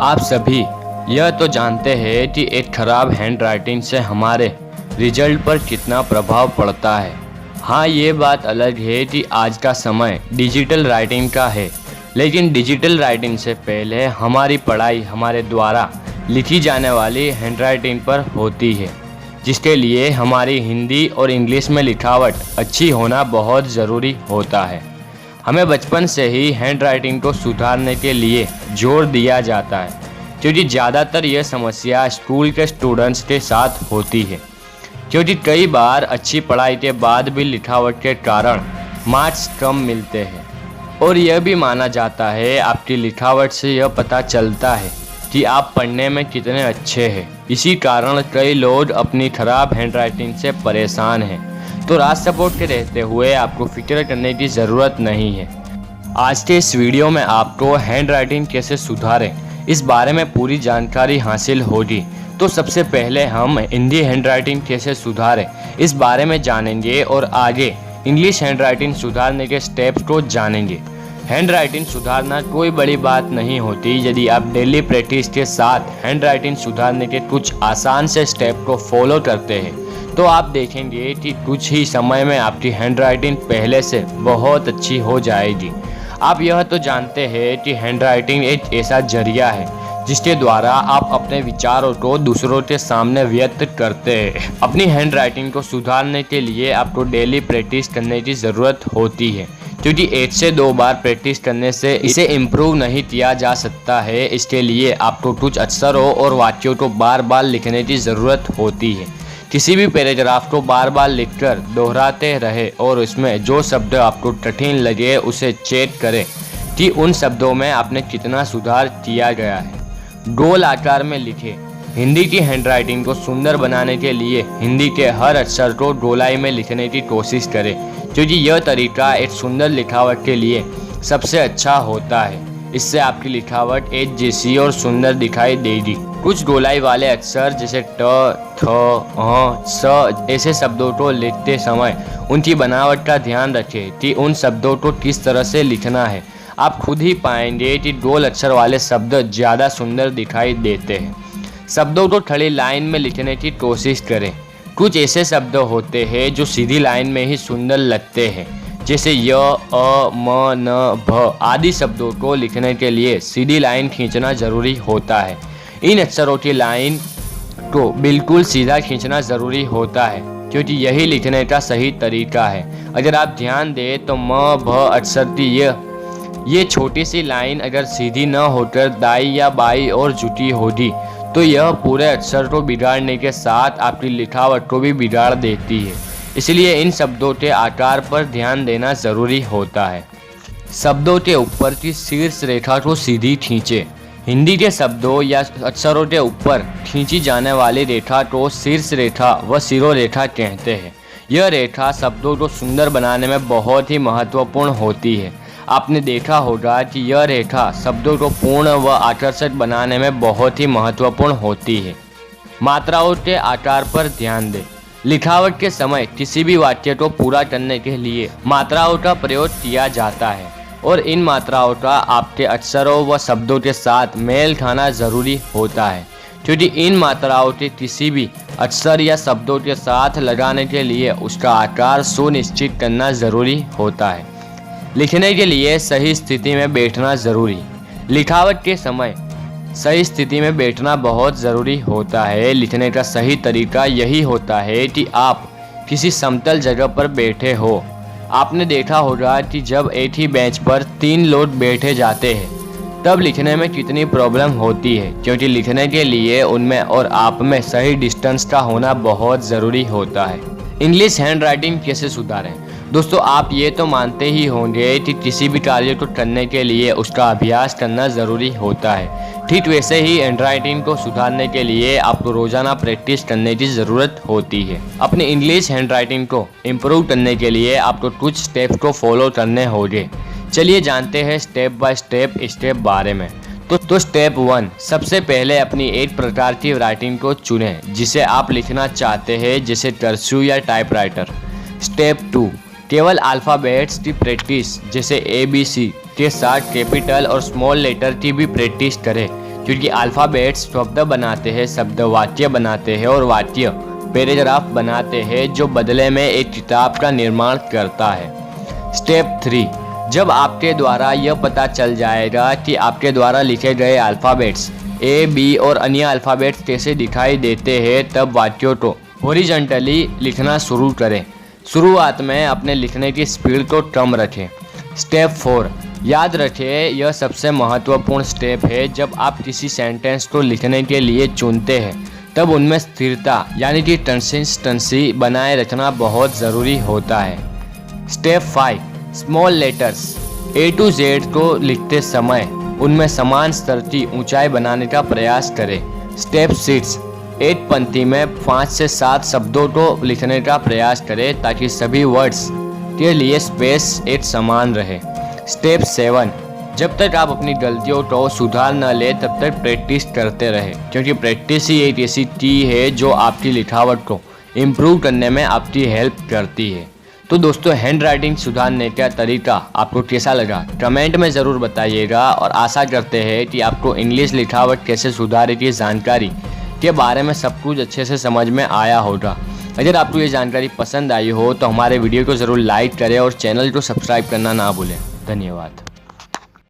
आप सभी यह तो जानते हैं कि एक खराब हैंडराइटिंग से हमारे रिजल्ट पर कितना प्रभाव पड़ता है। हाँ, ये बात अलग है कि आज का समय डिजिटल राइटिंग का है, लेकिन डिजिटल राइटिंग से पहले हमारी पढ़ाई हमारे द्वारा लिखी जाने वाली हैंडराइटिंग पर होती है, जिसके लिए हमारी हिंदी और इंग्लिश में लिखावट अच्छी होना बहुत ज़रूरी होता है। हमें बचपन से ही हैंडराइटिंग को सुधारने के लिए जोर दिया जाता है, क्योंकि ज़्यादातर यह समस्या स्कूल के स्टूडेंट्स के साथ होती है, क्योंकि कई बार अच्छी पढ़ाई के बाद भी लिखावट के कारण मार्क्स कम मिलते हैं। और यह भी माना जाता है आपकी लिखावट से यह पता चलता है कि आप पढ़ने में कितने अच्छे हैं। इसी कारण कई लोग अपनी खराब हैंडराइटिंग से परेशान हैं। तो राज सपोर्ट के रहते हुए आपको फिक्र करने की ज़रूरत नहीं है। आज के इस वीडियो में आपको हैंडराइटिंग कैसे सुधारें इस बारे में पूरी जानकारी हासिल होगी। तो सबसे पहले हम हिंदी हैंडराइटिंग कैसे सुधारें इस बारे में जानेंगे और आगे इंग्लिश हैंडराइटिंग सुधारने के स्टेप्स को जानेंगे। हैंडराइटिंग सुधारना कोई बड़ी बात नहीं होती। यदि आप डेली प्रैक्टिस के साथ हैंडराइटिंग सुधारने के कुछ आसान से स्टेप को फॉलो करते हैं तो आप देखेंगे कि कुछ ही समय में आपकी हैंडराइटिंग पहले से बहुत अच्छी हो जाएगी। आप यह तो जानते हैं कि हैंडराइटिंग एक ऐसा जरिया है जिसके द्वारा आप अपने विचारों को दूसरों के सामने व्यक्त करते हैं। अपनी हैंडराइटिंग को सुधारने के लिए आपको डेली प्रैक्टिस करने की ज़रूरत होती है, क्योंकि 1 से 2 बार प्रैक्टिस करने से इसे इम्प्रूव नहीं किया जा सकता है। इसके लिए आपको कुछ अक्षरों और वाक्यों को बार बार लिखने की ज़रूरत होती है। किसी भी पैराग्राफ को बार बार लिखकर दोहराते रहे और उसमें जो शब्द आपको कठिन लगे उसे चेक करें कि उन शब्दों में आपने कितना सुधार किया गया है। गोल आकार में लिखें। हिंदी की हैंडराइटिंग को सुंदर बनाने के लिए हिंदी के हर अक्षर को गोलाई में लिखने की कोशिश करें, क्योंकि यह तरीका एक सुंदर लिखावट के लिए सबसे अच्छा होता है। इससे आपकी लिखावट एक जैसी और सुंदर दिखाई देगी। कुछ गोलाई वाले अक्षर जैसे ट, थ, स ऐसे शब्दों को लिखते समय उनकी बनावट का ध्यान रखें कि उन शब्दों को किस तरह से लिखना है। आप खुद ही पाएंगे कि गोल अक्षर वाले शब्द ज़्यादा सुंदर दिखाई देते हैं। शब्दों को खड़ी लाइन में लिखने की कोशिश करें। कुछ ऐसे शब्द होते हैं जो सीधी लाइन में ही सुंदर लगते हैं, जैसे य, अ, म, न, भ आदि शब्दों को लिखने के लिए सीधी लाइन खींचना ज़रूरी होता है। इन अक्षरों की लाइन को बिल्कुल सीधा खींचना ज़रूरी होता है, क्योंकि यही लिखने का सही तरीका है। अगर आप ध्यान दें तो म, भ अक्षर की ये छोटी सी लाइन अगर सीधी न होकर दाई या बाई और झुकी होगी तो यह पूरे अक्षर को बिगाड़ने के साथ आपकी लिखावट को भी बिगाड़ देती है। इसलिए इन शब्दों के आकार पर ध्यान देना ज़रूरी होता है। शब्दों के ऊपर की शीर्ष रेखा को सीधी खींचें। हिंदी के शब्दों या अक्षरों के ऊपर खींची जाने वाली रेखा को शीर्ष रेखा व शिरोरेखा कहते हैं। यह रेखा शब्दों को सुंदर बनाने में बहुत ही महत्वपूर्ण होती है। आपने देखा होगा कि यह रेखा शब्दों को पूर्ण व आकर्षक बनाने में बहुत ही महत्वपूर्ण होती है। मात्राओं के आकार पर ध्यान दें। लिखावट के समय किसी भी वाक्य को पूरा करने के लिए मात्राओं का प्रयोग किया जाता है और इन मात्राओं का आपके अक्षरों व शब्दों के साथ मेल खाना ज़रूरी होता है, क्योंकि इन मात्राओं के किसी भी अक्षर या शब्दों के साथ लगाने के लिए उसका आकार सुनिश्चित करना ज़रूरी होता है। लिखने के लिए सही स्थिति में बैठना ज़रूरी। लिखावट के समय सही स्थिति में बैठना बहुत ज़रूरी होता है। लिखने का सही तरीका यही होता है कि आप किसी समतल जगह पर बैठे हो। आपने देखा होगा कि जब एक ही बेंच पर 3 लोग बैठे जाते हैं तब लिखने में कितनी प्रॉब्लम होती है, क्योंकि लिखने के लिए उनमें और आप में सही डिस्टेंस का होना बहुत ज़रूरी होता है। इंग्लिश हैंडराइटिंग कैसे सुधारें? दोस्तों, आप ये तो मानते ही होंगे कि किसी भी कार्य को करने के लिए उसका अभ्यास करना ज़रूरी होता है। ठीक वैसे ही हैंडराइटिंग को सुधारने के लिए आपको रोज़ाना प्रैक्टिस करने की ज़रूरत होती है। अपनी इंग्लिश हैंडराइटिंग को इम्प्रूव करने के लिए आपको कुछ स्टेप्स को फॉलो करने होंगे। चलिए जानते हैं स्टेप बाय स्टेप बारे में। तो स्टेप 1, सबसे पहले अपनी एक प्रकार की राइटिंग को चुनें जिसे आप लिखना चाहते हैं, जैसे कर्सिव या टाइपराइटर। स्टेप 2, केवल अल्फ़ाबेट्स की प्रैक्टिस जैसे ABC के साथ कैपिटल और स्मॉल लेटर की भी प्रैक्टिस करें, क्योंकि अल्फ़ाबेट्स शब्द बनाते हैं, शब्द वाक्य बनाते हैं और वाक्य पैराग्राफ बनाते हैं, जो बदले में एक किताब का निर्माण करता है। स्टेप 3, जब आपके द्वारा यह पता चल जाएगा कि आपके द्वारा लिखे गए अल्फ़ाबेट्स ए, बी और अन्य अल्फ़ाबेट्स कैसे दिखाई देते हैं, तब वाक्यों को हॉरिजॉन्टली लिखना शुरू करें। शुरुआत में अपने लिखने की स्पीड को कम रखें। स्टेप 4, याद रखें यह सबसे महत्वपूर्ण स्टेप है। जब आप किसी सेंटेंस को लिखने के लिए चुनते हैं तब उनमें स्थिरता यानी कि कंसिस्टेंसी बनाए रखना बहुत ज़रूरी होता है। Step 5, small letters A to Z को लिखते समय उनमें समान स्तर की ऊंचाई बनाने का प्रयास करें। स्टेप 6, एक पंक्ति में 5 से 7 शब्दों को लिखने का प्रयास करें ताकि सभी वर्ड्स के लिए स्पेस एक समान रहे। स्टेप 7, जब तक आप अपनी गलतियों को सुधार न ले तब तक प्रैक्टिस करते रहें, क्योंकि प्रैक्टिस ही एक ऐसी चीज़ है जो आपकी लिखावट को इम्प्रूव करने में आपकी हेल्प करती है। तो दोस्तों, हैंड राइटिंग सुधारने का तरीका आपको कैसा लगा कमेंट में ज़रूर बताइएगा, और आशा करते हैं कि आपको इंग्लिश लिखावट कैसे सुधारे की जानकारी के बारे में सब कुछ अच्छे से समझ में आया होगा। अगर आपको ये जानकारी पसंद आई हो तो हमारे वीडियो को ज़रूर लाइक करें और चैनल को सब्सक्राइब करना ना भूलें। धन्यवाद।